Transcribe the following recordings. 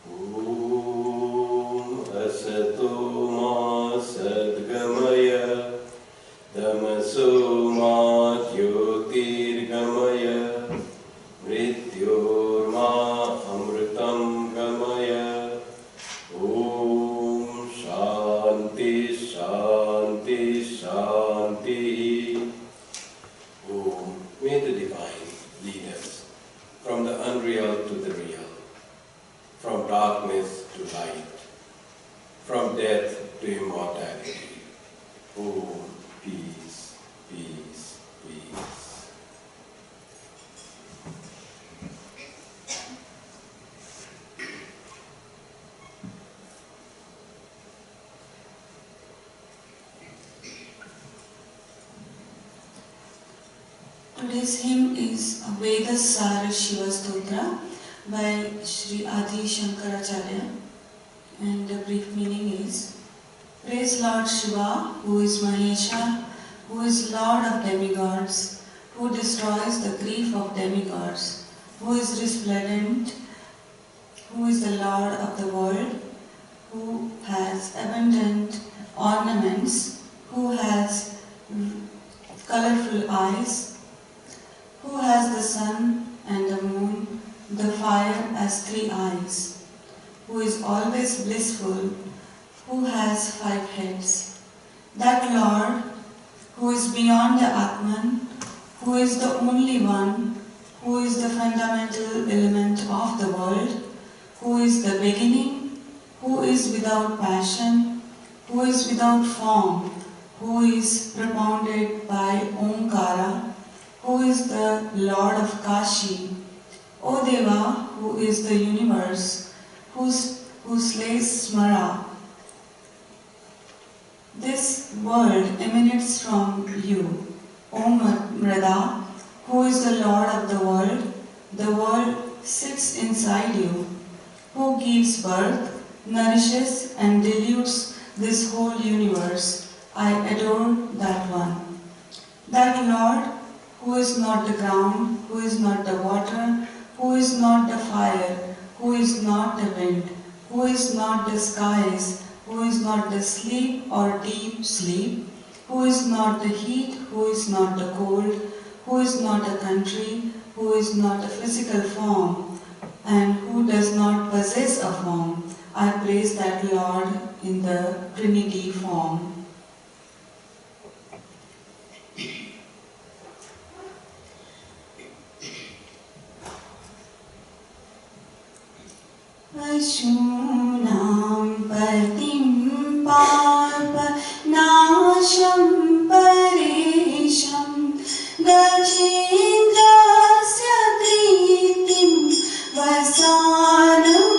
Om Asato Ma Sadgamaya Tamaso Ma Jyotirgamaya Mrityorma Amritam Gamaya. Om Shanti Shanti Shanti. Om. May the divine lead us from the unreal to the real, from darkness to light, from death to immortality. Om. Peace, peace, peace. Today's hymn is Vedasara Shiva Stotra by Sri Adi Shankaracharya, and the brief meaning is: Praise Lord Shiva, who is Mahesha, who is Lord of demigods, who destroys the grief of demigods, who is resplendent, who is the Lord of the world, who has abundant ornaments, who has colorful eyes, who has the sun and the moon, the fire as 3 eyes, who is always blissful, who has 5 heads. That Lord, who is beyond the Atman, who is the only one, who is the fundamental element of the world, who is the beginning, who is without passion, who is without form, who is propounded by Omkara, who is the Lord of Kashi, O Deva, who is the universe, who slays Smara. This world emanates from you, O Mrada, who is the Lord of the world sits inside you, who gives birth, nourishes and dilutes this whole universe. I adore that one. That Lord, who is not the ground, who is not the water, who is not the fire, who is not the wind, who is not the skies, who is not the sleep or deep sleep, who is not the heat, who is not the cold, who is not a country, who is not a physical form, and who does not possess a form. I praise that Lord in the Trinity form. Ashunam patim parpanasham paresham gajendrasya pritim vasanam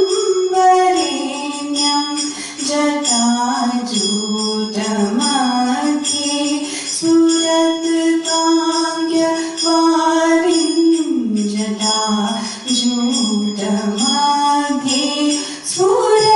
varenyam jatajutamati surat kangya varim jatajutamati Swami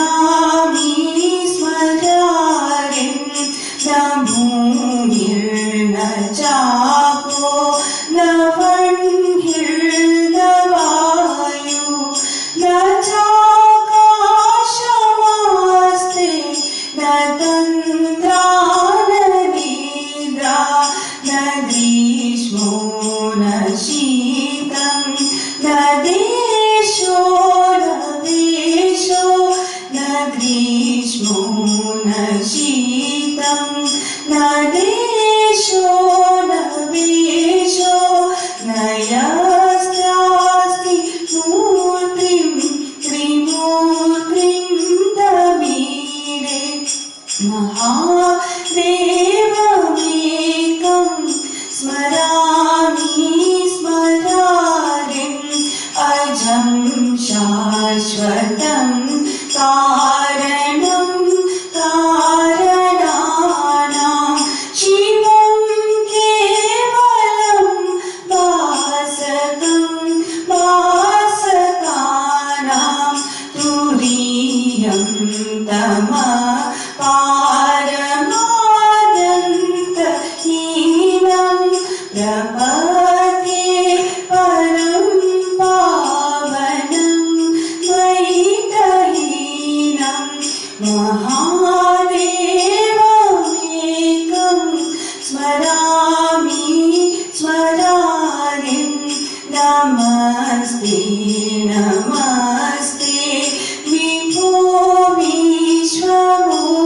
स्मरामि स्मरारिं न भूमिर्न Chapo न वह्निर्न वायु न चाकाशमास्ते न तन्द्रा न निद्रा न ग्रीष्मो न शीतं न देशो न वेशो न ग्रीष्मो न शीतं न देशो न वेशो न यस्त्रास्ति मूर्तिं त्रिमूर्तिं तमीरे महादेवमेकं स्मरामि स्मरारिम् अजं शाश्वतं कारणं कारणानां शिवं केवलं भासकं भासकानां तुरीयं तमः पारमाद्यन्तहीनं प्रपद्ये परं पावनं द्वैतहीनं महादेवमेकं स्मरामि स्मरारिं नमस्ते नमस्ते विभो विश्वमूर्ते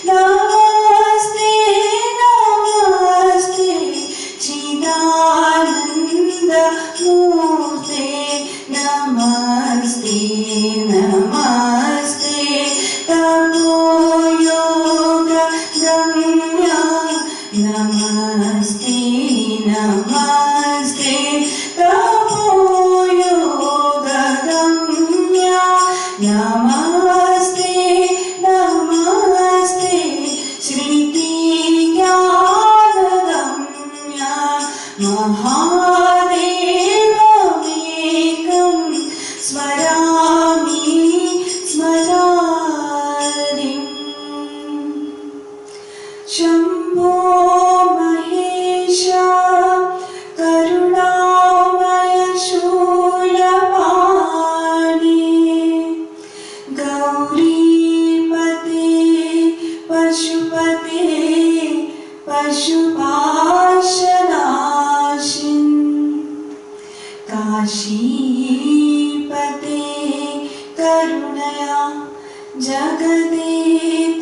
नमस्ते नमस्ते चिदानन्द मूर्ते नमस्ते नमस्ते तपोयोग गम्या नमस्ते नमस्ते तपोयोग गम्या नमस्ते नमस्ते श्रुतिज्ञानगम्या महादेवमेकं स्मरामि स्मरारिम् शम्भो महेश करुणामय शूलपाणि गौरीपते पशुपते पशुपाशनाशिन् काशीपते करुणया जगदेतदेका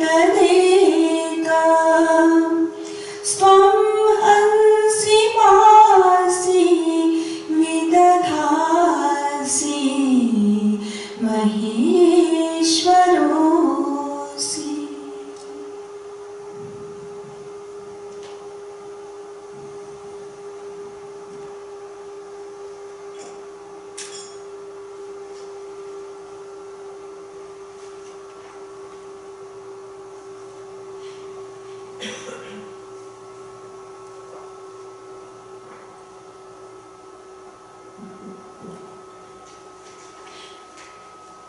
स्वं हंसि मासि विदधासि महेश्वरोऽसि।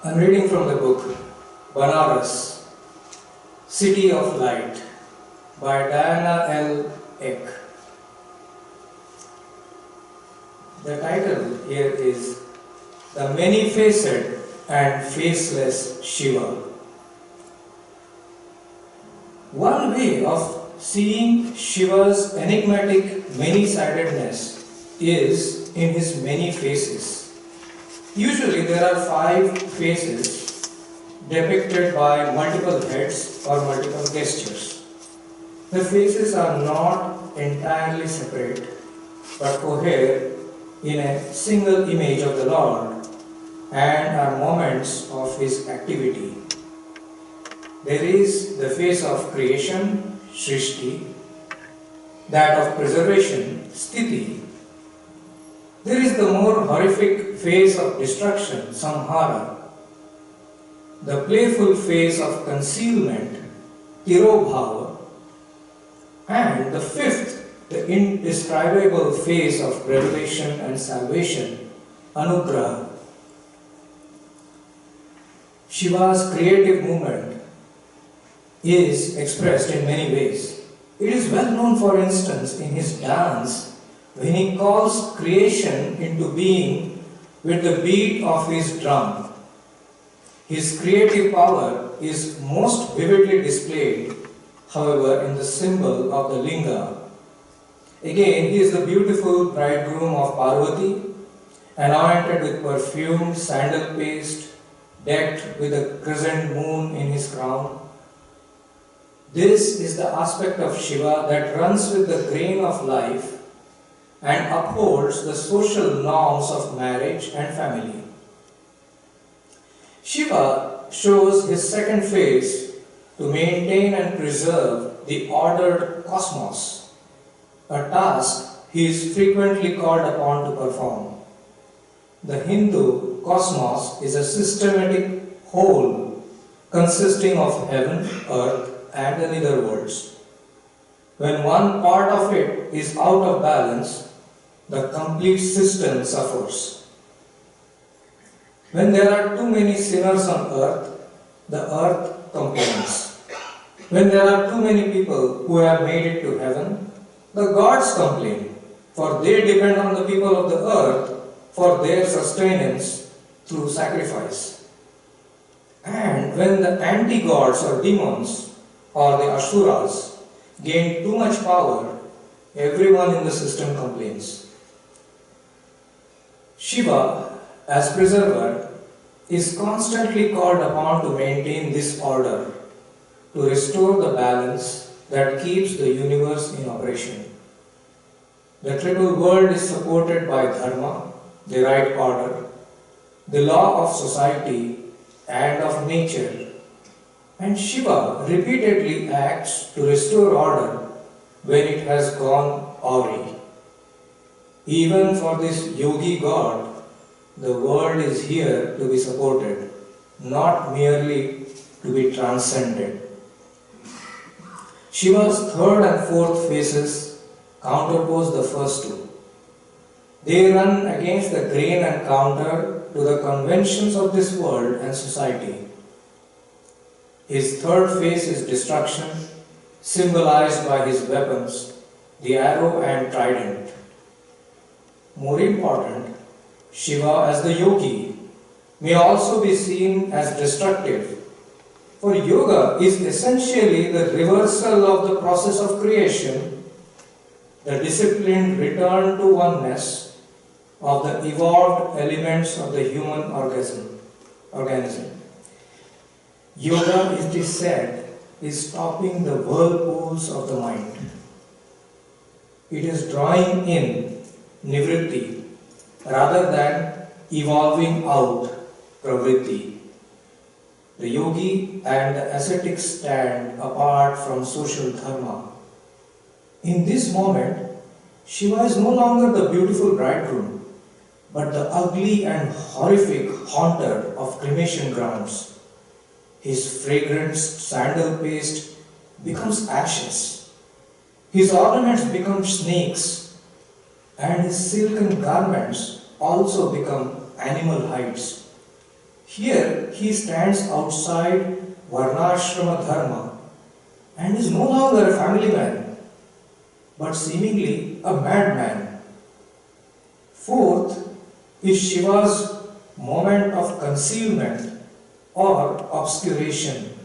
I'm reading from the book Banaras, City of Light by Diana L. Eck. The title here is The Many-Faced and Faceless Shiva. One way of seeing Shiva's enigmatic many-sidedness is in his many faces. Usually there are 5 faces depicted by multiple heads or multiple gestures. The faces are not entirely separate but cohere in a single image of the Lord and are moments of his activity. There is the face of creation, Srishti, that of preservation, Sthiti. There is the more horrific face of destruction, Samhara, the playful face of concealment, Tirobhava, and the 5th, the indescribable face of revelation and salvation, Anugraha. Shiva's creative movement is expressed in many ways. It is well known, for instance, in his dance when he calls creation into being with the beat of his drum. His creative power is most vividly displayed, however, in the symbol of the linga. Again, he is the beautiful bridegroom of Parvati, anointed with perfumed sandal paste, decked with a crescent moon in his crown. This is the aspect of Shiva that runs with the grain of life and upholds the social norms of marriage and family. Shiva shows his second phase to maintain and preserve the ordered cosmos, a task he is frequently called upon to perform. The Hindu cosmos is a systematic whole consisting of heaven, earth, and the nether worlds. When one part of it is out of balance, the complete system suffers. When there are too many sinners on earth, the earth complains. When there are too many people who have made it to heaven, the gods complain, for they depend on the people of the earth for their sustenance through sacrifice. And when the anti-gods or demons or the asuras gain too much power, everyone in the system complains. Shiva, as preserver, is constantly called upon to maintain this order, to restore the balance that keeps the universe in operation. The triple world is supported by dharma, the right order, the law of society and of nature, and Shiva repeatedly acts to restore order when it has gone awry. Even for this yogi god, the world is here to be supported, not merely to be transcended. Shiva's third and fourth phases counterpose the first two. They run against the grain and counter to the conventions of this world and society. His third phase is destruction, symbolized by his weapons, the arrow and trident. More important, Shiva as the yogi may also be seen as destructive, for yoga is essentially the reversal of the process of creation, the disciplined return to oneness of the evolved elements of the human organism. Yoga, it is said, is stopping the whirlpools of the mind. It is drawing in nivritti rather than evolving out pravritti. The yogi and the ascetic stand apart from social dharma. In this moment, Shiva is no longer the beautiful bridegroom, but the ugly and horrific haunter of cremation grounds. His fragrant sandal paste becomes ashes. His ornaments become snakes, and his silken garments also become animal hides. Here he stands outside Varnashrama Dharma and is no longer a family man, but seemingly a madman. Fourth is Shiva's moment of concealment or obscuration.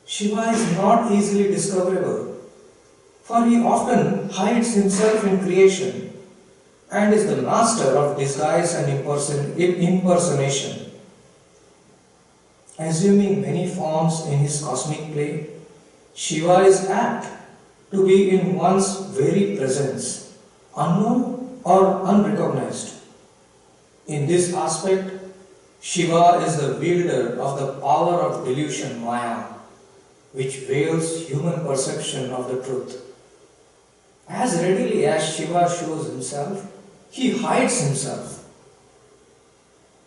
Shiva is not easily discoverable, for he often hides himself in creation and is the master of disguise and impersonation. Assuming many forms in his cosmic play, Shiva is apt to be in one's very presence, unknown or unrecognized. In this aspect, Shiva is the wielder of the power of delusion Maya, which veils human perception of the truth. As readily as Shiva shows himself, he hides himself.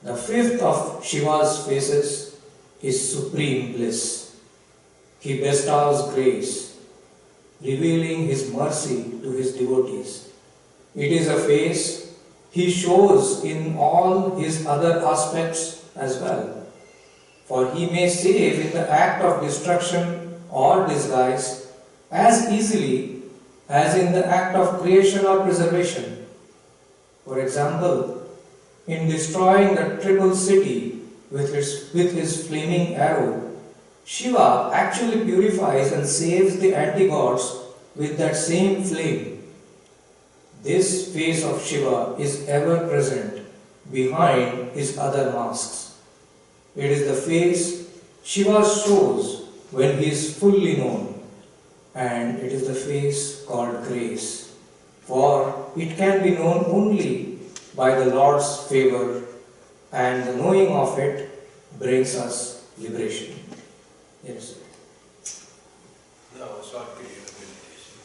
The fifth of Shiva's phases is supreme bliss. He bestows grace, revealing his mercy to his devotees. It is a phase he shows in all his other aspects as well. for he may save in the act of destruction or disguise as easily as in the act of creation or preservation. For example, in destroying the triple city with his flaming arrow, Shiva actually purifies and saves the anti-gods with that same flame. This face of Shiva is ever present behind his other masks. It is the face Shiva shows when he is fully known, and it is the face called grace, for it can be known only by the Lord's favor, and the knowing of it brings us liberation. Yes. Now, a short period of meditation.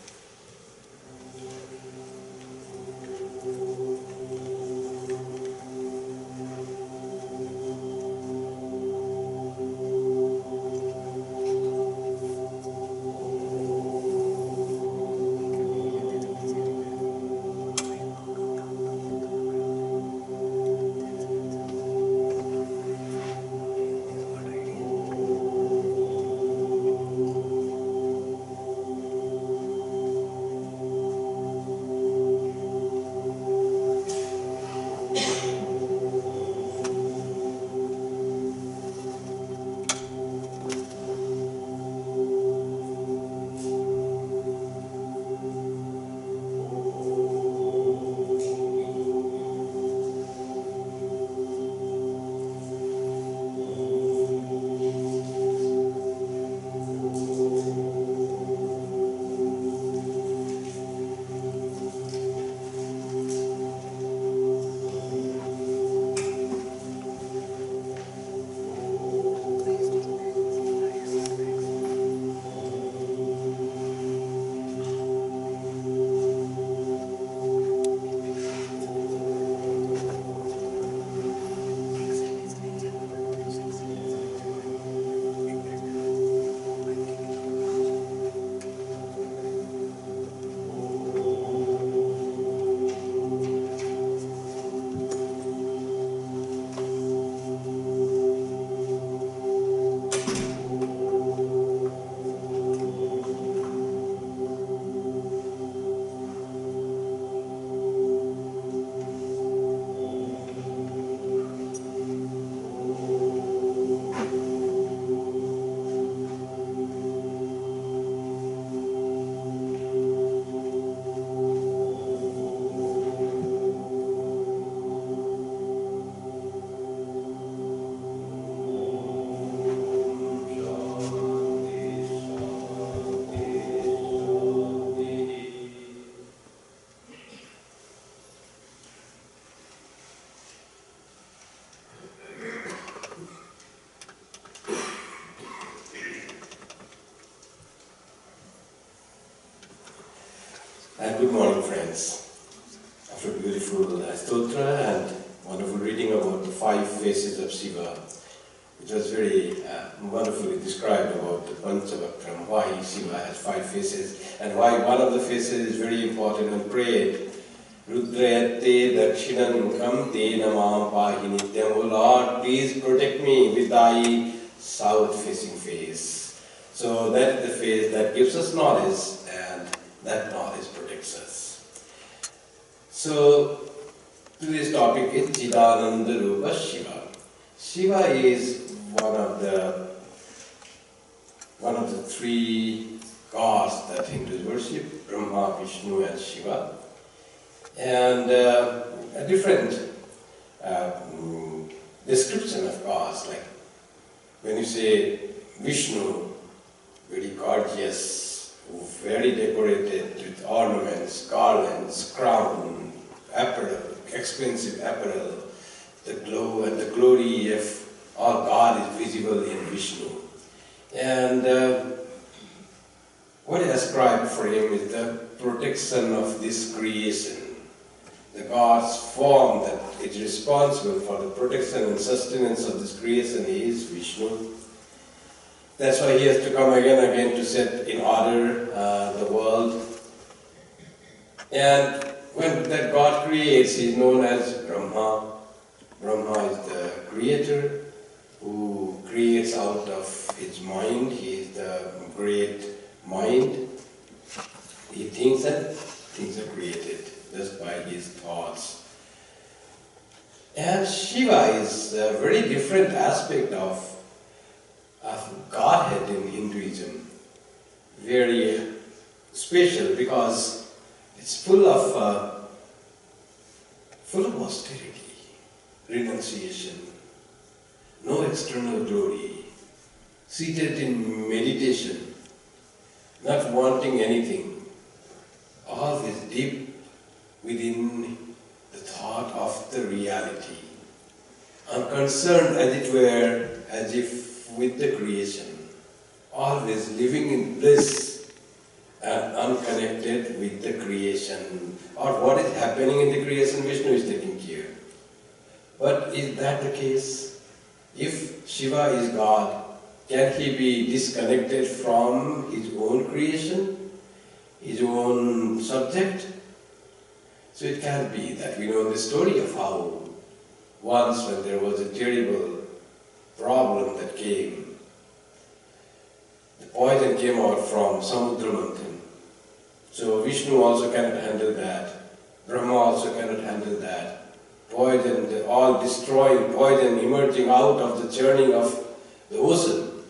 Good morning, friends. After a beautiful stotra and wonderful reading about the 5 faces of Shiva, it was very wonderfully described about the Panchavakram, why Shiva has 5 faces and why one of the faces is very important and prayed. Rudrayate Dakshinam Te Namam Pahi Nityam. O Lord, please protect me with thy south-facing face. So that is the face that gives us knowledge, and that knowledge protects us. So today's topic is Chidananda Rupa Shiva. Shiva is one of the 3 gods that Hindus worship, Brahma, Vishnu and Shiva. And a different description of gods, like when you say Vishnu, very gorgeous, very decorated with ornaments, garlands, crown, apparel, expensive apparel, the glow and the glory of our God is visible in Vishnu. And what is ascribed for him is the protection of this creation. The God's form that is responsible for the protection and sustenance of this creation is Vishnu. That's why he has to come again and again to set in order the world. And when that God creates, he is known as Brahma. Brahma is the creator who creates out of his mind. He is the great mind. He thinks and things are created just by his thoughts. And Shiva is a very different aspect of Godhead in Hinduism. Very special because it's full of austerity, renunciation, no external glory, seated in meditation, not wanting anything, always deep within the thought of the reality, unconcerned as it were, as if with the creation, always living in bliss and unconnected with the creation, or what is happening in the creation, Vishnu is taking care. But is that the case? If Shiva is God, can he be disconnected from his own creation, his own subject? So it can be that we know the story of how once when there was a terrible problem that came, the poison came out from Samudra Manthan. So Vishnu also cannot handle that, Brahma also cannot handle that. Poison, the all destroying poison emerging out of the churning of the ocean.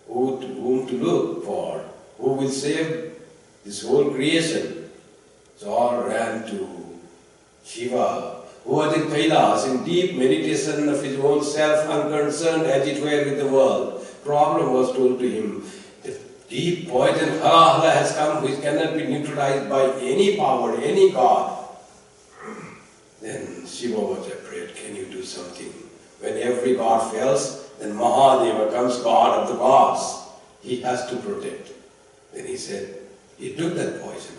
Whom to look for? Who will save this whole creation? So all ran to Shiva, who was in Kailas, in deep meditation of his own self, unconcerned as it were with the world. Problem was told to him. The deep poison halahala has come, which cannot be neutralized by any power, any god. Then Shiva was afraid, can you do something? When every god fails, then Mahadeva comes, god of the gods. He has to protect. Then he said, he took that poison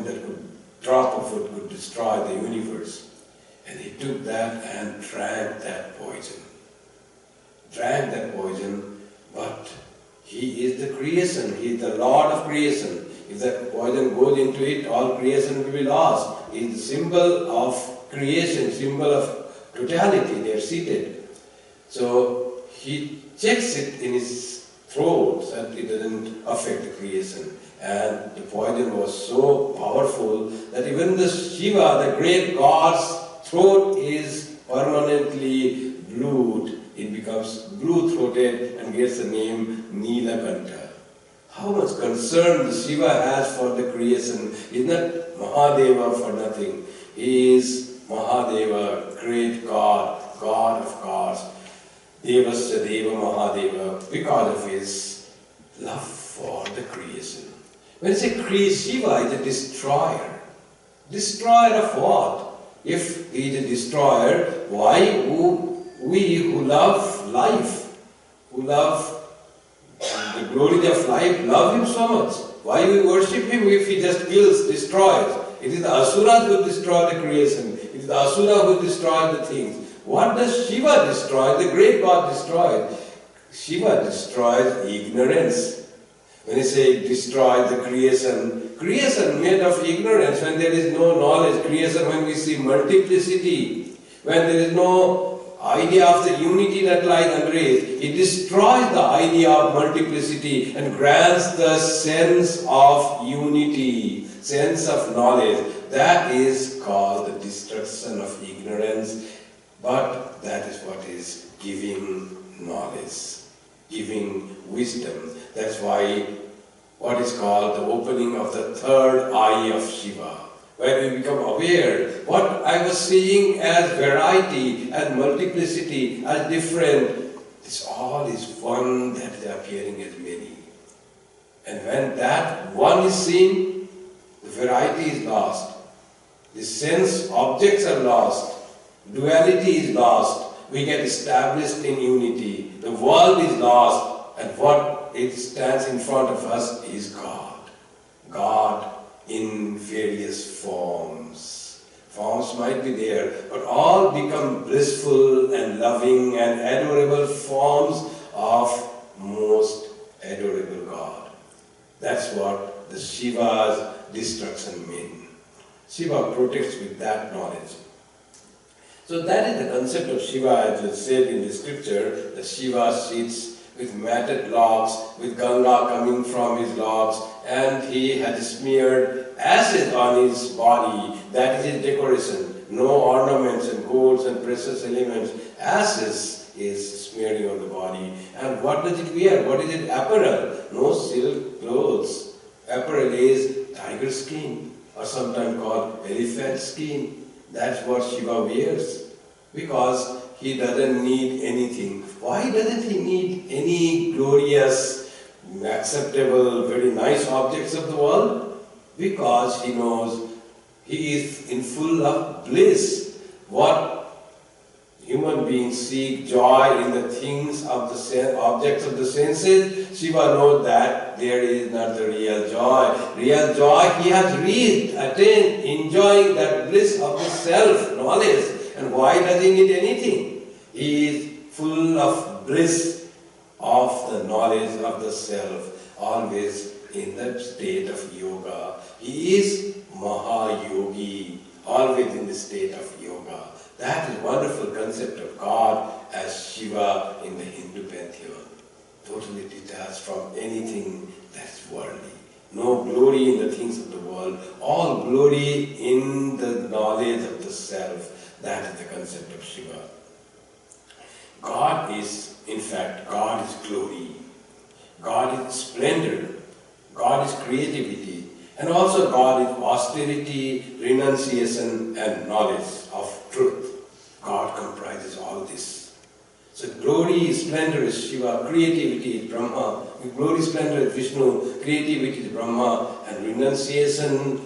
that could, drop of it could destroy the universe. And he took that and drank that poison. Drank that poison, but he is the creation, he is the Lord of creation. If that poison goes into it, all creation will be lost. He is the symbol of creation, symbol of totality, they are seated. So he checks it in his throat so that it doesn't affect the creation. And the poison was so powerful that even the Shiva, the great god's throat is permanently blued. It becomes blue-throated and gets the name Nilakanta. How much concern the Shiva has for the creation. He is not Mahadeva for nothing. He is Mahadeva, great God, God of gods. Devasya Deva Mahadeva, because of his love for the creation. When you say Shiva is a destroyer, destroyer of what? If he is a destroyer, why we who love life, who love the glory of life, love him so much? Why we worship him if he just kills, destroys? It is the Asuras who destroy the creation. It is the Asura who destroy the things. What does Shiva destroy? The great God destroys. Shiva destroys ignorance. When you say destroy the creation, creation made of ignorance, when there is no knowledge, creation when we see multiplicity, when there is no idea of the unity that lies under it, it destroys the idea of multiplicity and grants the sense of unity, sense of knowledge. That is called the destruction of ignorance, but that is what is giving knowledge, giving wisdom. That's why what is called the opening of the third eye of Shiva, where we become aware what I was seeing as variety, as multiplicity, as different, this all is one that is appearing as many. And when that one is seen, the variety is lost. The sense objects are lost. Duality is lost. We get established in unity. The world is lost, and what it stands in front of us is God. God in various forms. Forms might be there, but all become blissful and loving and adorable forms of most adorable God. That's what the Shiva's destruction means. Shiva protects with that knowledge. So that is the concept of Shiva, as it said in the scripture, that Shiva sits with matted locks, with Ganga coming from his locks, and he had smeared acid on his body. That is his decoration. No ornaments and golds and precious elements. Acid is smearing on the body. And what does it wear? What is it? Apparel. No silk clothes. Apparel is tiger skin, or sometimes called elephant skin. That's what Shiva wears, because he doesn't need anything. Why doesn't he need any glorious, acceptable, very nice objects of the world? Because he knows he is in full of bliss. What human beings seek joy in the things of the objects of the senses, Shiva knows that there is not the real joy. Real joy he has reached, attained, enjoying that bliss of the self-knowledge. And why does he need anything? He is full of bliss of the knowledge of the self, always in that state of yoga. He is Mahayogi, always in the state of yoga. That is wonderful concept of God as Shiva in the Hindu pantheon. Totally detached from anything that's worldly. No glory in the things of the world. All glory in the knowledge of the self. That is the concept of Shiva. God is, in fact, God is glory. God is splendor. God is creativity. And also God is austerity, renunciation, and knowledge of truth. God comprises all this. So glory, splendor is Shiva, creativity is Brahma, glory, splendor is Vishnu, creativity is Brahma, and renunciation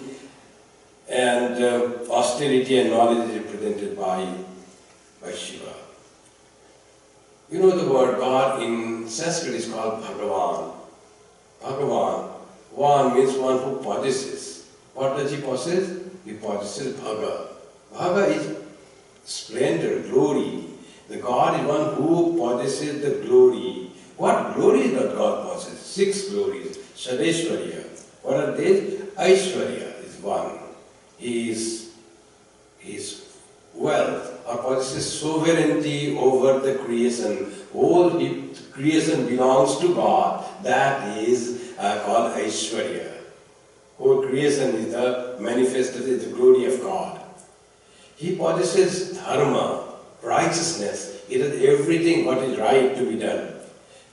and austerity and knowledge is represented by Shiva. You know the word God in Sanskrit is called Bhagavan. Bhagavan. One means one who possesses. What does he possess? He possesses Bhaga. Bhaga is splendor, glory. The God is one who possesses the glory. What glory does God possess? 6 glories. Shadeshwarya. What are these? Aishwarya is one. He is wealth or possesses sovereignty over the creation. Whole creation belongs to God. That is called Aishwarya. Whole creation is the manifested the glory of God. He possesses dharma, righteousness. It is everything what is right to be done.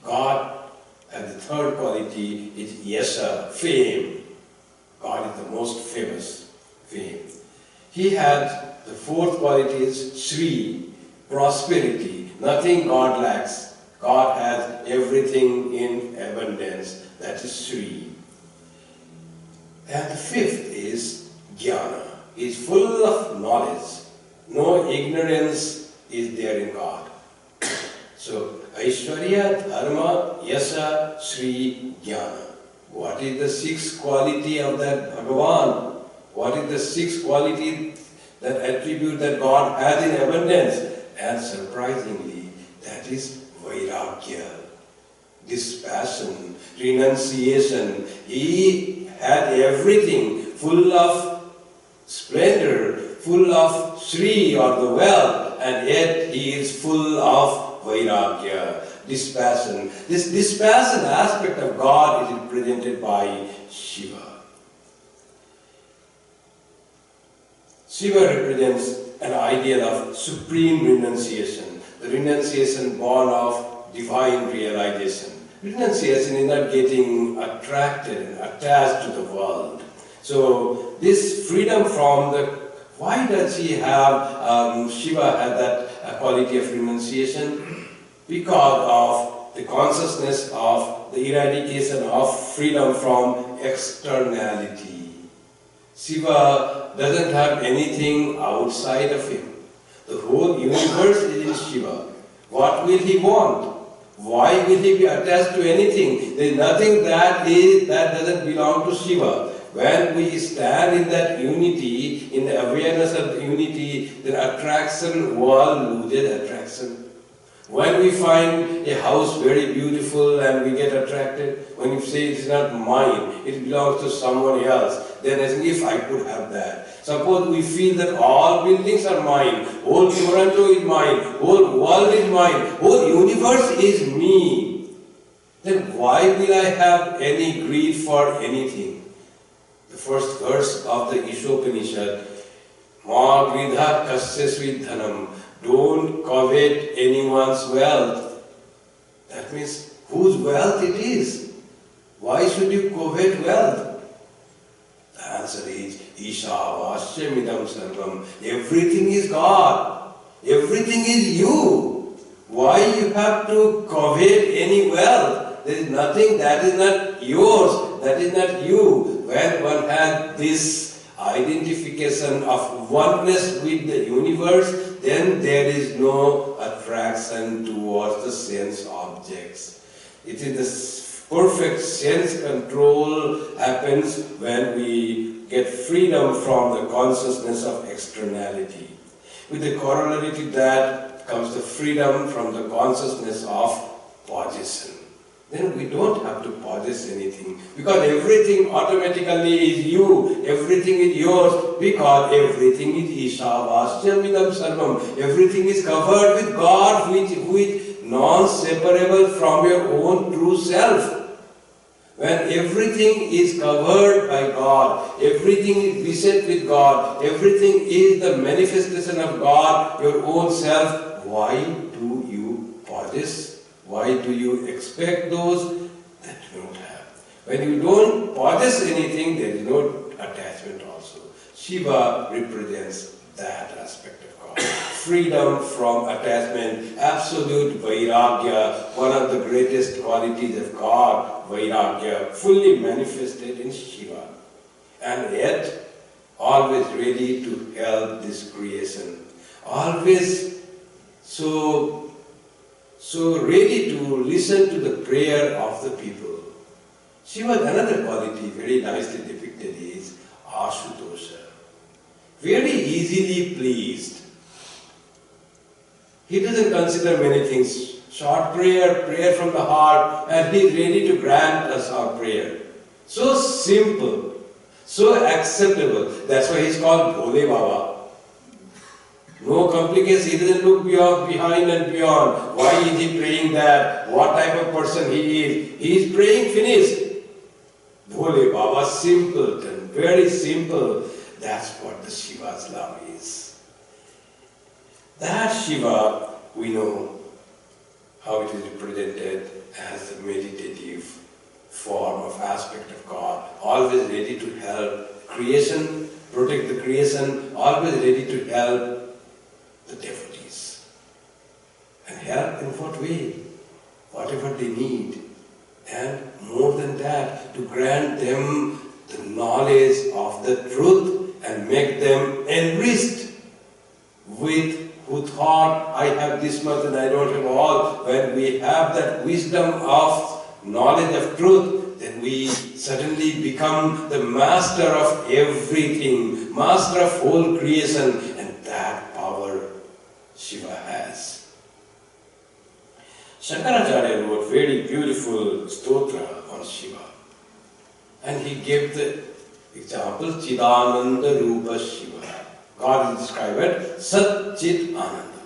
God, and the third quality is yasha, fame. God is the most famous, fame. He had the fourth quality is Shri, prosperity. Nothing God lacks. God has everything in abundance. That is Shri. And the fifth is Jnana. He is full of knowledge. No ignorance is there in God. So, Aishwarya, Dharma, Yasha, Shri, Jnana. What is the 6th quality of that Bhagavan? What is the 6th quality, that attribute that God has in abundance? And surprisingly, that is Vairagya. Dispassion, renunciation. He had everything, full of splendor, full of Shri or the wealth, and yet he is full of Vairagya, dispassion. This dispassion aspect of God is represented by Shiva. Shiva represents an ideal of supreme renunciation, the renunciation born of divine realization. Renunciation is not getting attracted and attached to the world. So this freedom from the, why does he have, Shiva had that quality of renunciation? Because of the consciousness of the eradication of freedom from externality. Shiva doesn't have anything outside of him. The whole universe is in Shiva. What will he want? Why will he be attached to anything? There is nothing that doesn't belong to Shiva. When we stand in that unity, in the awareness of the unity, the attraction world loses attraction. When we find a house very beautiful and we get attracted, when we say it is not mine, it belongs to someone else, then as if I could have that. Suppose we feel that all buildings are mine, whole Toronto is mine, whole world is mine, whole universe is me, then why will I have any greed for anything? The first verse of the Ishopanishad, Ma gridha kasya svidhanam, don't covet anyone's wealth. That means whose wealth it is. Why should you covet wealth? The answer is Isha Vasyamidam Sarvam. Everything is God. Everything is you. Why you have to covet any wealth? There is nothing that is not yours, that is not you. When one has this identification of oneness with the universe, then there is no attraction towards the sense objects. It is the perfect sense control happens when we get freedom from the consciousness of externality. With the corollary to that comes the freedom from the consciousness of possession. Then we don't have to possess anything, because everything automatically is you, everything is yours, because everything is Isha Vasyamidam Sarvam. Everything is covered with God, who is non-separable from your own true self. When everything is covered by God, everything is beset with God, everything is the manifestation of God, your own self, why do you possess? Why do you expect those that you don't have? When you don't possess anything, there is no attachment also. Shiva represents that aspect of God. Freedom from attachment, absolute vairagya, one of the greatest qualities of God, vairagya, fully manifested in Shiva. And yet, always ready to help this creation. Always so ready to listen to the prayer of the people. Shiva's another quality, very nicely depicted, is Ashutosha. Very easily pleased. He doesn't consider many things. Short prayer, prayer from the heart, and he is ready to grant us our prayer. So simple, so acceptable. That's why he is called Bhole Baba. No complications, he doesn't look behind and beyond. Why is he praying that? What type of person he is? He is praying finished. Bhole Baba, simpleton, very simple. That's what the Shiva's love is. That Shiva, we know how it is represented as the meditative form of aspect of God. Always ready to help creation, protect the creation, always ready to help the devotees. And help in what way? Whatever they need. And more than that, to grant them the knowledge of the truth and make them enriched with who thought, I have this much and I don't have all. When we have that wisdom of knowledge of truth, then we suddenly become the master of everything, master of whole creation, and that power Shiva has. Shankaracharya wrote very beautiful stotra on Shiva. And he gave the example, Chidananda Rupa Shiva. God is described Sat Chit Ananda.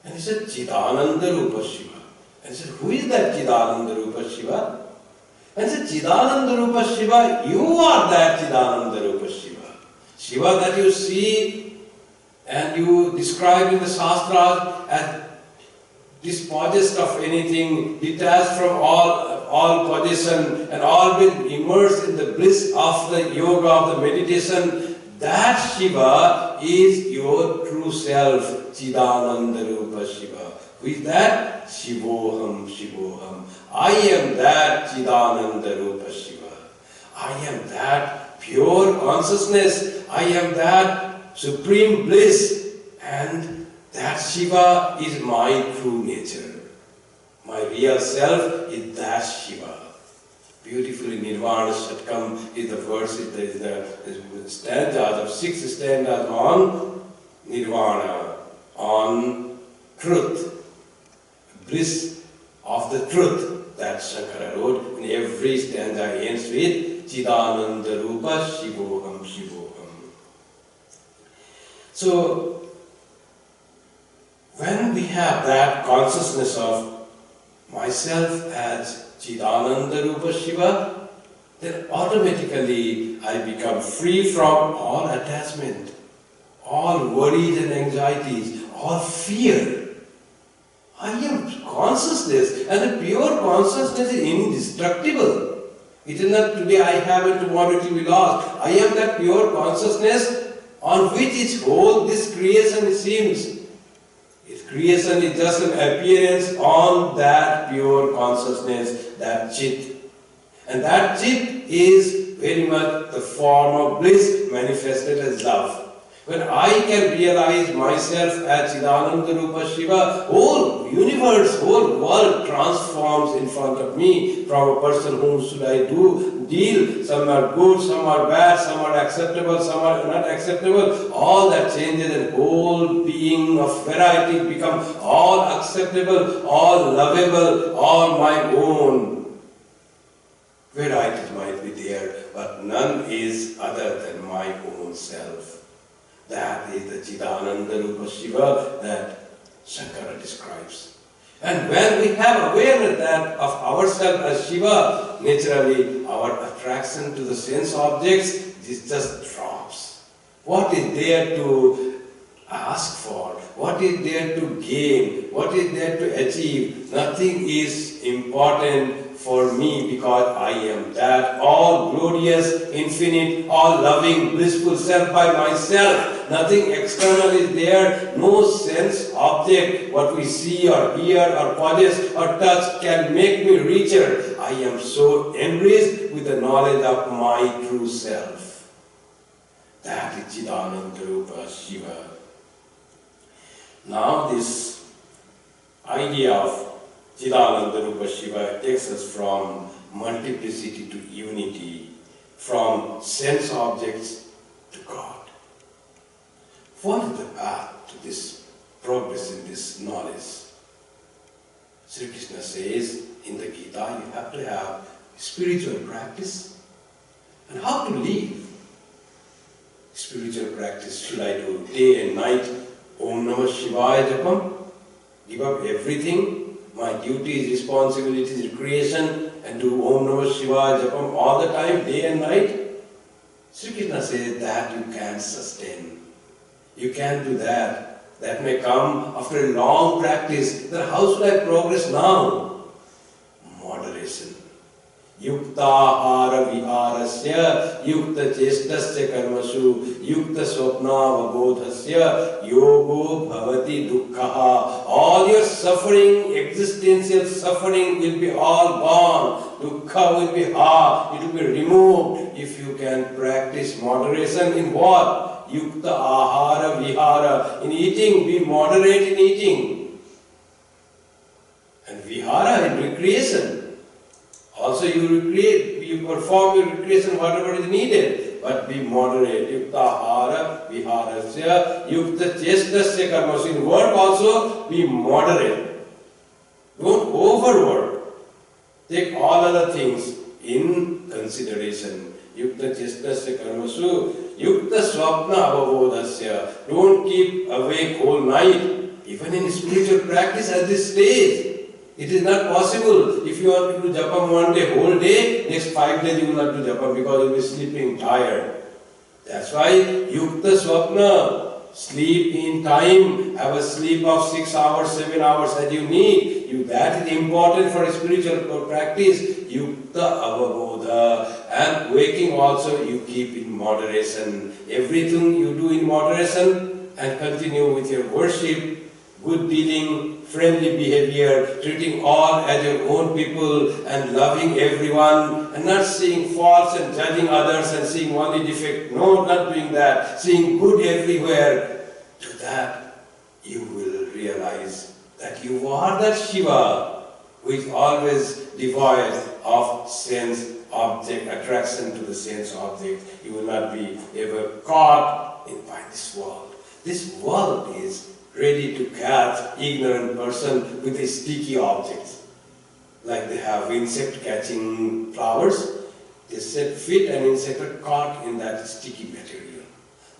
And he said, Chidananda Rupa Shiva. And he said, who is that Chidananda Rupa Shiva? And he said, Chidananda Rupa Shiva, you are that Chidananda Rupa Shiva. Shiva that you see and you describe in the Shastras as dispossessed of anything, detached from all possession, and all been immersed in the bliss of the yoga, of the meditation. That Shiva is your true self, Chidananda Rupa Shiva. Who is that? Shivoham, Shivoham. I am that Chidananda Rupa Shiva. I am that pure consciousness. I am that supreme bliss. And that Shiva is my true nature. My real self is that Shiva. Beautifully, Nirvana Shatkam is the verse, is the stanzas of 6 stanzas on Nirvana, on truth, bliss of the truth that Shankara wrote. In every stanza ends with Chidananda Rupa Shivoham Shivoham. So, when we have that consciousness of myself as Chidananda Rupa Shiva, then automatically I become free from all attachment, all worries and anxieties, all fear. I am consciousness, and the pure consciousness is indestructible. It is not today I have and tomorrow it will be lost. I am that pure consciousness on which its whole this creation seems. Its creation is just an appearance on that pure consciousness, that Chit. And that Chit is very much the form of bliss manifested as love. When I can realize myself as Chidananda Rupa Shiva, whole universe, whole world transforms in front of me from a person whom should I deal. Some are good, some are bad, some are acceptable, some are not acceptable. All that changes and whole being of variety become all acceptable, all lovable, all my own. Varieties might be there, but none is other than my own self. That is the Chidananda Rupa Shiva that Shankara describes. And when we have awareness that of ourselves as Shiva, naturally our attraction to the sense objects just drops. What is there to ask for? What is there to gain? What is there to achieve? Nothing is important for me because I am that all glorious, infinite, all loving, blissful self by myself. Nothing external is there, no sense object, what we see or hear or possess or touch can make me richer. I am so enriched with the knowledge of my true self. That is Chidananda Rupa Shiva. Now this idea of Chidananda Rupa Shiva takes us from multiplicity to unity, from sense objects to God. What is the path to this progress in this knowledge? Sri Krishna says in the Gita, you have to have spiritual practice. And how to live spiritual practice? Should I do day and night Om Namah Shivaya Japam? Give up everything, my duties, responsibilities, creation, and do Om Namah Shivaya Japam all the time, day and night? Sri Krishna says that you can't sustain. You can't do that. That may come after a long practice. Then how should I progress now? Moderation. Yukta hara viharasya, yukta chestasya karmasu, yukta swapna vabodhasya, yogo bhavati dukkha. All your suffering, existential suffering will be all gone. Dukkha will be it will be removed if you can practice moderation in what? Yukta ahara vihara. In eating, be moderate in eating. And vihara in recreation. Also you perform your recreation whatever is needed, but be moderate. Yukta ahara viharasya, yukta chestasya karmasu. In work also, be moderate. Don't overwork. Take all other things in consideration. Yukta chestasya karmasu, yukta swapna avabodhasya. Don't keep awake whole night. Even in spiritual practice at this stage, it is not possible. If you want to do japam one day, whole day, next 5 days you will not do japam because you will be sleeping tired. That's why yukta swapna, sleep in time, have a sleep of 6 hours, 7 hours as you need. That is important for spiritual practice. Yukta avabodha. And waking also you keep in moderation. Everything you do in moderation and continue with your worship, good dealing, friendly behavior, treating all as your own people and loving everyone and not seeing faults and judging others and seeing only defect. No, not doing that. Seeing good everywhere. To that you will realize that you are that Shiva who is always devoid of sense object, attraction to the sense object. You will not be ever caught by this world. This world is ready to catch ignorant person with a sticky object. like they have insect catching flowers. They fit an insect caught in that sticky material.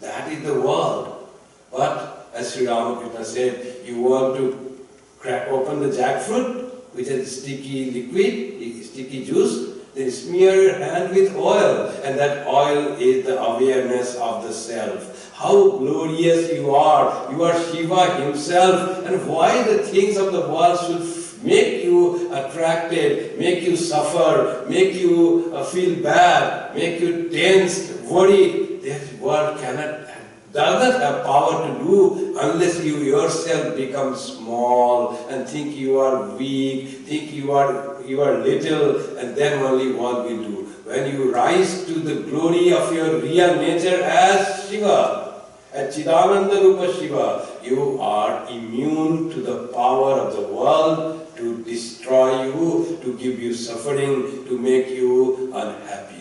That is the world. But as Sri Ramakrishna said, you want to crack open the jackfruit, which is sticky liquid, sticky juice, then smear your hand with oil, and that oil is the awareness of the self. How glorious you are! You are Shiva himself, and why the things of the world should make you attracted, make you suffer, make you feel bad, make you tense, worried. This world does not have power to do unless you yourself become small and think you are weak, think you are little, and then only what will do. When you rise to the glory of your real nature as Shiva, as Chidananda Rupa Shiva, you are immune to the power of the world to destroy you, to give you suffering, to make you unhappy.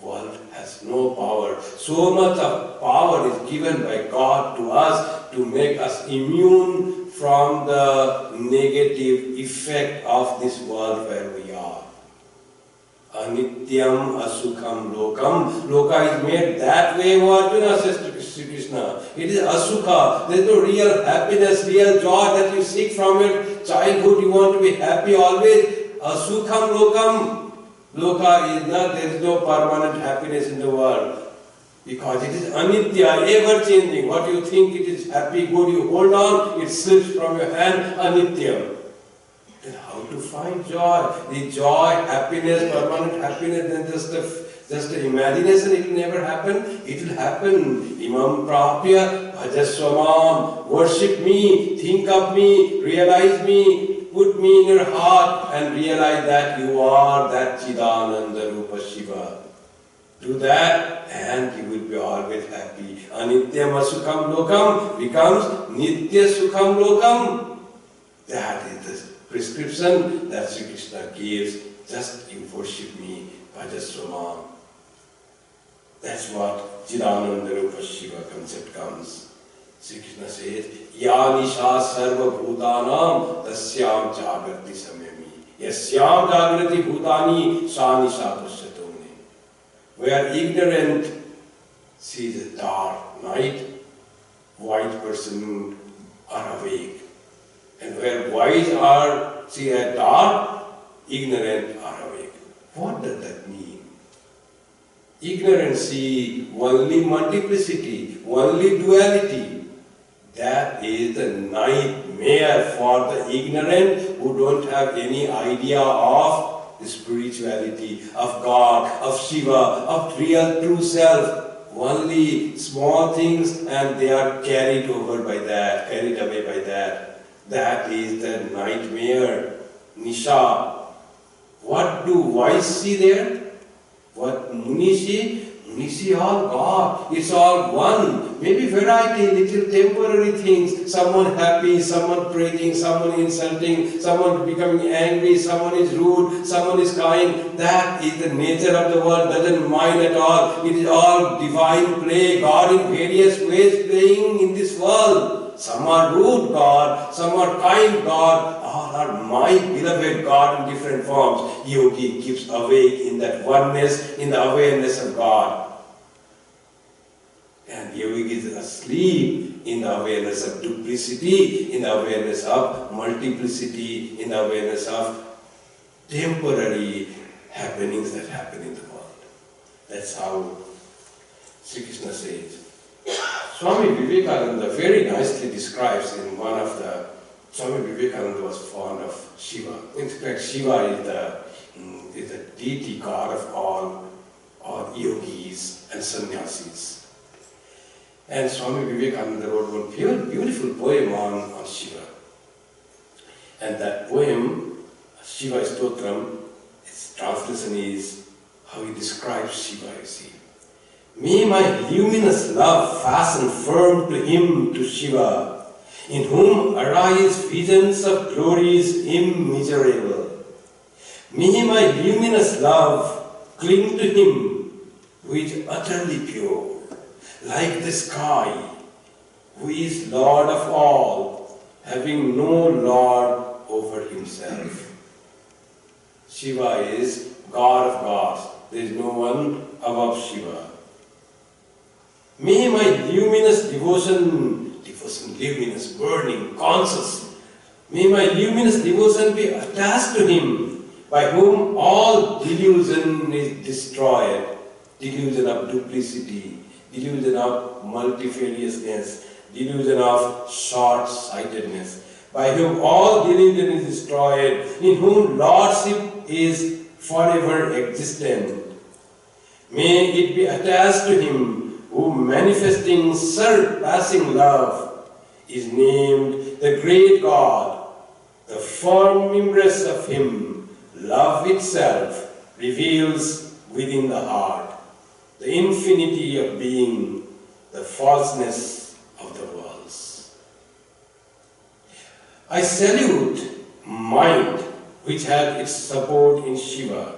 World has no power. So much of power is given by God to us to make us immune from the negative effect of this world where we are. Anityam asukham lokam. Loka is made that way, Arjuna says to Sri Krishna. It is asukha. There is no real happiness, real joy that you seek from your childhood. You want to be happy always. Asukham lokam. Loka is not, there is no permanent happiness in the world. Because it is anitya, ever changing. What you think it is happy, good, you hold on, it slips from your hand, anitya. Then how to find joy? The joy, happiness, permanent happiness, then just an imagination, it will never happen. It will happen. Imam prapya, bhajaswamam, worship me, think of me, realize me, put me in your heart and realize that you are that Chidananda Rupa Shiva. Do that and you will be always happy. Anityam Sukham Lokam becomes Nitya Sukham Lokam. That is the prescription that Sri Krishna gives. Just you worship me, Bhajaswamam. That's what Chidananda Rupa Shiva concept comes. Sri Krishna says, Ya Nisha Sarva Bhutanam Tasyam Jagrati Samyami. Yasyam Jagrati Bhutani Sa Nisha Pasyatomne. Where ignorant sees a dark night, wise person are awake. And where wise are see a dark, ignorant are awake. What does that mean? Ignorance see only multiplicity, only duality. That is the nightmare for the ignorant who don't have any idea of the spirituality, of God, of Shiva, of real true self. Only small things and they are carried away by that. That is the nightmare. Nisha. What do wise see there? What Muni see? Muni see all God. It's all one. Maybe variety, little temporary things. Someone happy, someone praising, someone insulting, someone becoming angry, someone is rude, someone is kind. That is the nature of the world. Doesn't mind at all. It is all divine play. God in various ways playing in this world. Some are rude God, some are kind God. All are my beloved God in different forms. Yogi keeps awake in that oneness, in the awareness of God. And yogi is asleep in the awareness of duplicity, in the awareness of multiplicity, in the awareness of temporary happenings that happen in the world. That's how Sri Krishna says. Swami Vivekananda very nicely describes in one of the, Swami Vivekananda was fond of Shiva. In fact, Shiva is the deity god of all yogis and sannyasis. And Swami Vivekananda wrote one beautiful poem on Shiva. And that poem, Shiva Stotram, its translation is how he describes Shiva, you see. May my luminous love fasten firm to him, to Shiva, in whom arise visions of glories immeasurable. May my luminous love cling to him, who is utterly pure, like the sky, who is Lord of all, having no Lord over himself. Shiva is God of gods. There is no one above Shiva. May my luminous devotion, luminous, burning, conscious, may my luminous devotion be attached to Him, by whom all delusion is destroyed. Delusion of duplicity, delusion of multifariousness, delusion of short-sightedness, by whom all delusion is destroyed, in whom Lordship is forever existent. May it be attached to Him, who manifesting surpassing love is named the great God, the firm embrace of Him, love itself reveals within the heart the infinity of being, the falseness of the worlds. I salute mind, which had its support in Shiva,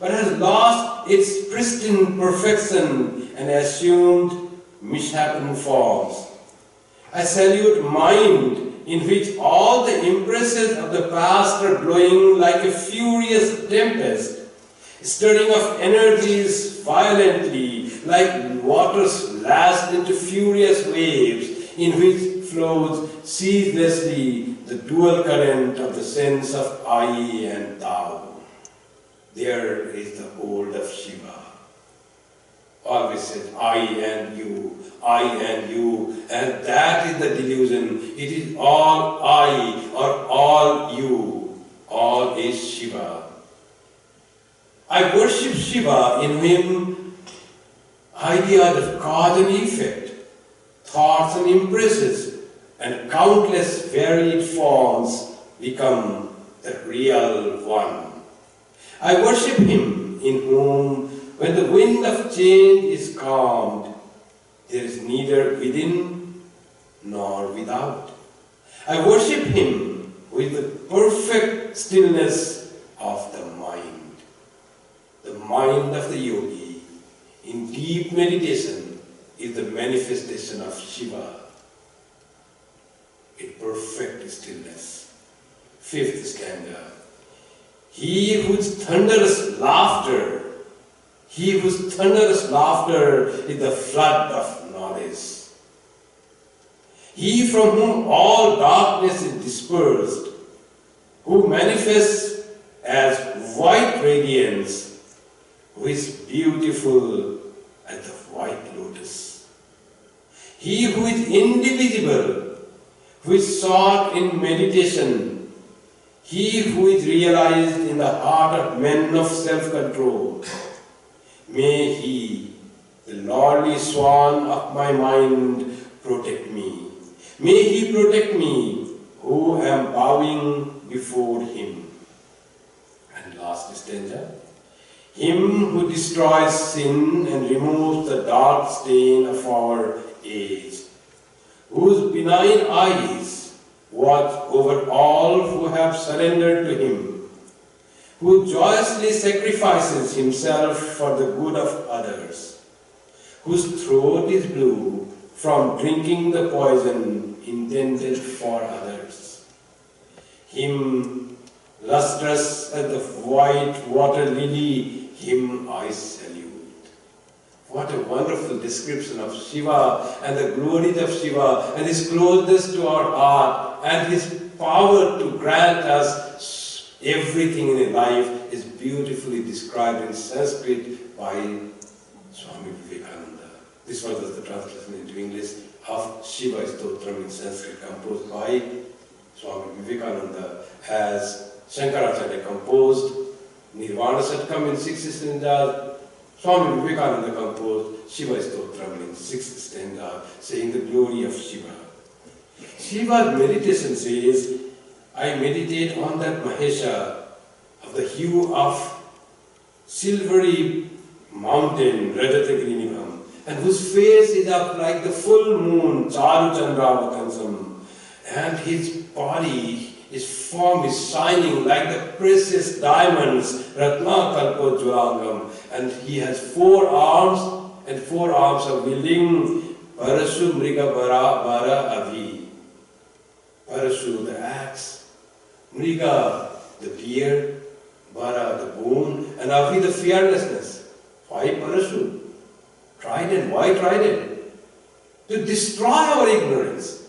but has lost its pristine perfection and assumed misshapen forms. I salute mind, in which all the impressions of the past are blowing like a furious tempest, stirring of energies violently, like waters lashed into furious waves, in which flows ceaselessly the dual current of the sense of I and thou. There is the hold of Shiva. Always says I and you, and that is the delusion. It is all I or all you, all is Shiva. I worship Shiva, in whom ideas of cause and effect, thoughts and impressions, and countless varied forms become the real one. I worship Him, in whom, when the wind of change is calmed, there is neither within nor without. I worship Him with the perfect stillness of the mind of the yogi, in deep meditation, is the manifestation of Shiva, in perfect stillness. Fifth stanza. He whose thunderous laughter is the flood of knowledge. He from whom all darkness is dispersed, who manifests as white radiance, who is beautiful as the white lotus. He who is indivisible, who is sought in meditation, he who is realized in the heart of men of self-control. May He, the lordly swan of my mind, protect me. May He protect me, who am bowing before Him. And last stanza. Him who destroys sin and removes the dark stain of our age, whose benign eyes watch over all who have surrendered to Him, who joyously sacrifices Himself for the good of others, whose throat is blue from drinking the poison intended for others. Him lustrous as the white water lily, Him I salute. What a wonderful description of Shiva and the glories of Shiva and His closeness to our heart and His power to grant us everything in life is beautifully described in Sanskrit by Swami Vivekananda. This was the translation into English of Shiva Stotram in Sanskrit, composed by Swami Vivekananda, as Shankaracharya composed Nirvana Satkam in 6th stanza. Swami Vivekananda composed Shiva Stotram in 6th stanza, saying the glory of Shiva. Shiva's meditation says, I meditate on that Mahesha of the hue of silvery mountain, Rajatagrinibham, and whose face is up like the full moon, Charu Chandravatamsam, and his body, his form is shining like the precious diamonds, Ratna Kalpo Jwalangam, and he has 4 arms, and 4 arms are wielding Parashu Mriga Bara Avi. Parashu, the axe, Mriga, the deer, Vara, the boon, and Avi, the fearlessness. Why Parasu? Trident. Why trident? To destroy our ignorance,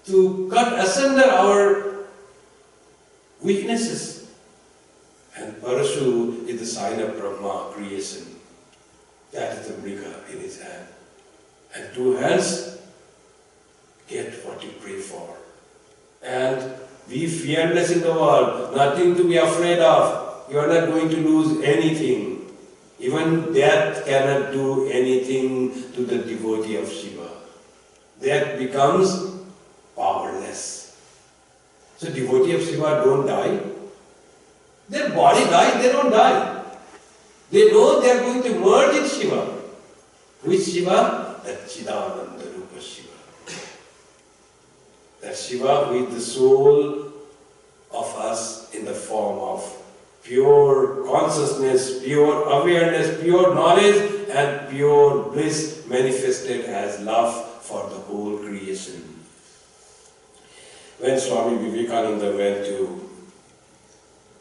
to cut asunder our weaknesses. And Parasu is the sign of Brahma, creation. That is the mriga in his hand. And 2 hands, get what you pray for. And be fearless in the world, nothing to be afraid of. You are not going to lose anything. Even death cannot do anything to the devotee of Shiva. Death becomes powerless. So devotee of Shiva don't die. Their body dies, they don't die. They know they are going to merge in Shiva. Which Shiva? That Chidananda Rupa Shiva. That Shiva who is the soul of us in the form of pure consciousness, pure awareness, pure knowledge and pure bliss manifested as love for the whole creation. When Swami Vivekananda went to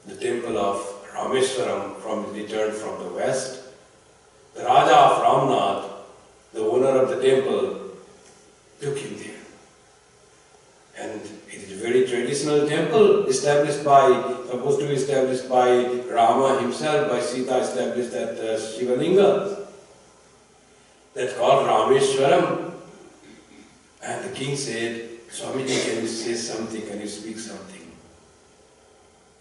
the temple of Rameswaram from his return from the west, the Raja of Ramnath, the owner of the temple, took him there. And it is a very traditional temple supposed to be established by Rama himself, by Sita established at Shivalinga. That's called Rameswaram. And the king said, Swamiji, can you say something? Can you speak something?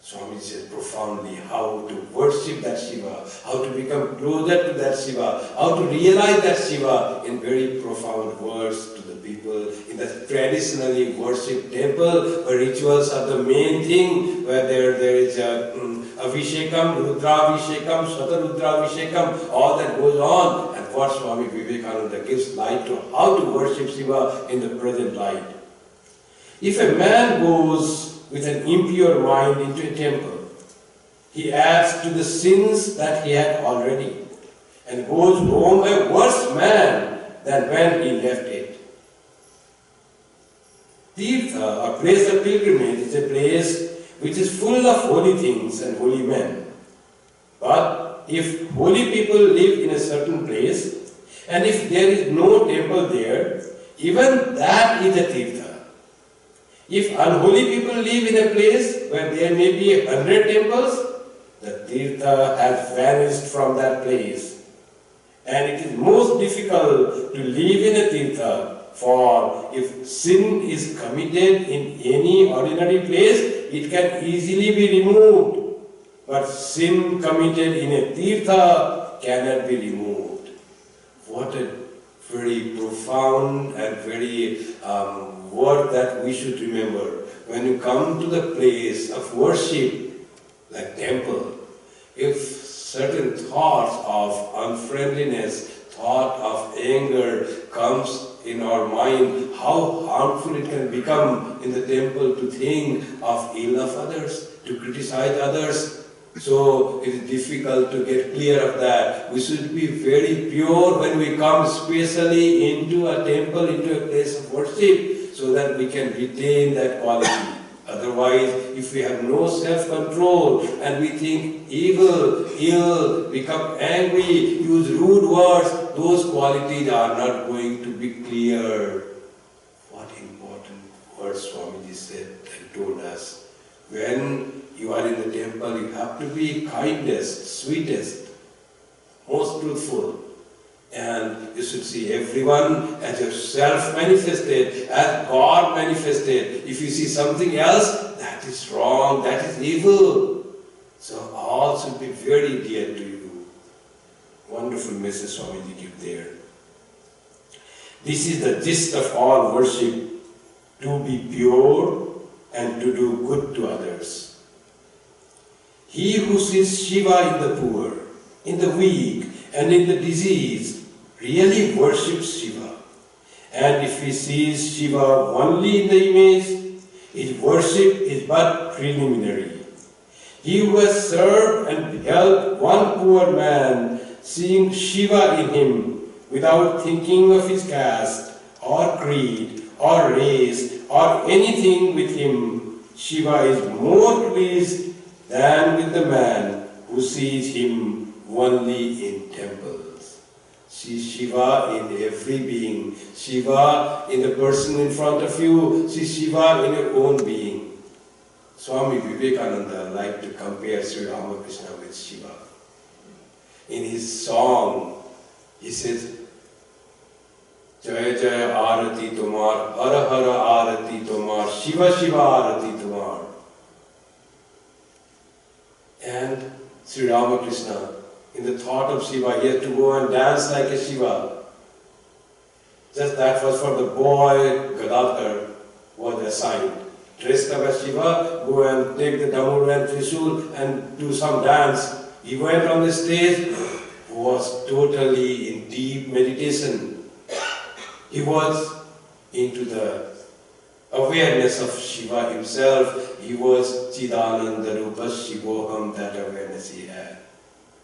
Swami said profoundly how to worship that Shiva, how to become closer to that Shiva, how to realize that Shiva in very profound words to the people in the traditionally worshipped temple where rituals are the main thing, where there is Avishekam, Rudravishekam, Shatarudravishekam, all that goes on, and what Swami Vivekananda gives light to how to worship Shiva in the present light. If a man goes with an impure mind into a temple, he adds to the sins that he had already and goes home a worse man than when he left it. Tirtha, a place of pilgrimage, is a place which is full of holy things and holy men. But if holy people live in a certain place, and if there is no temple there, even that is a Tirtha. If unholy people live in a place where there may be 100 temples, the Tirtha has vanished from that place. And it is most difficult to live in a Tirtha, for if sin is committed in any ordinary place, it can easily be removed. But sin committed in a Tirtha cannot be removed. What a very profound and very word that we should remember. When you come to the place of worship, like temple, if certain thoughts of unfriendliness, thought of anger comes in our mind, how harmful it can become in the temple to think of ill of others, to criticize others. So it is difficult to get clear of that. We should be very pure when we come especially into a temple, into a place of worship, so that we can retain that quality. Otherwise, if we have no self-control and we think evil, ill, become angry, use rude words, those qualities are not going to be clear. What important words Swamiji said and told us. When you are in the temple, you have to be kindest, sweetest, most truthful. And you should see everyone as yourself manifested, as God manifested. If you see something else, that is wrong, that is evil. So all should be very dear to you. Wonderful message Swamiji gives there. This is the gist of all worship, to be pure and to do good to others. He who sees Shiva in the poor, in the weak, and in the diseased, really worships Shiva. And if he sees Shiva only in the image, his worship is but preliminary. He who has served and helped one poor man, seeing Shiva in him, without thinking of his caste, or creed, or race, or anything with him, Shiva is more pleased than with the man who sees him only in temples. See Shiva in every being. Shiva in the person in front of you. See Shiva in your own being. Swami Vivekananda liked to compare Sri Ramakrishna with Shiva. In his song, he says, Jaya Jaya Arati Tomar, Hara Hara Arati Tomar, Shiva Shiva Arati Tomar. And Sri Ramakrishna, in the thought of Shiva, he had to go and dance like a Shiva. Just that was for the boy Gadadhar was assigned. Dressed up as Shiva, go and take the Damur and Trishul and do some dance. He went on the stage, was totally in deep meditation. He was into the awareness of Shiva himself. He was Chidananda Rupa Shivoham, that awareness he had.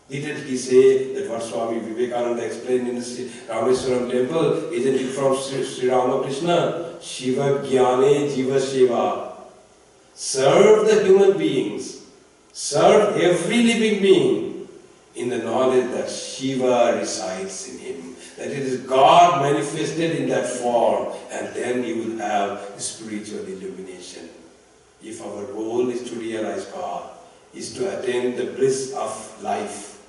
Didn't he say that what Swami Vivekananda explained in the Rameswaram temple, isn't it from Sri Ramakrishna? Shiva Jnane Jiva Shiva. Serve the human beings, serve every living being in the knowledge that Shiva resides in him, that it is God manifested in that form, and then you will have spiritual illumination. If our goal is to realize God, is to attain the bliss of life,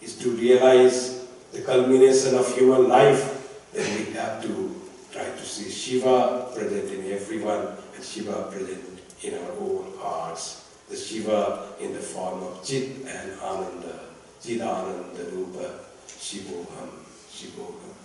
is to realize the culmination of human life, then we have to try to see Shiva present in everyone and Shiva present in our own hearts. The Shiva in the form of Chit and Ananda, Chidananda Rupa, Shivoham, Shivoham.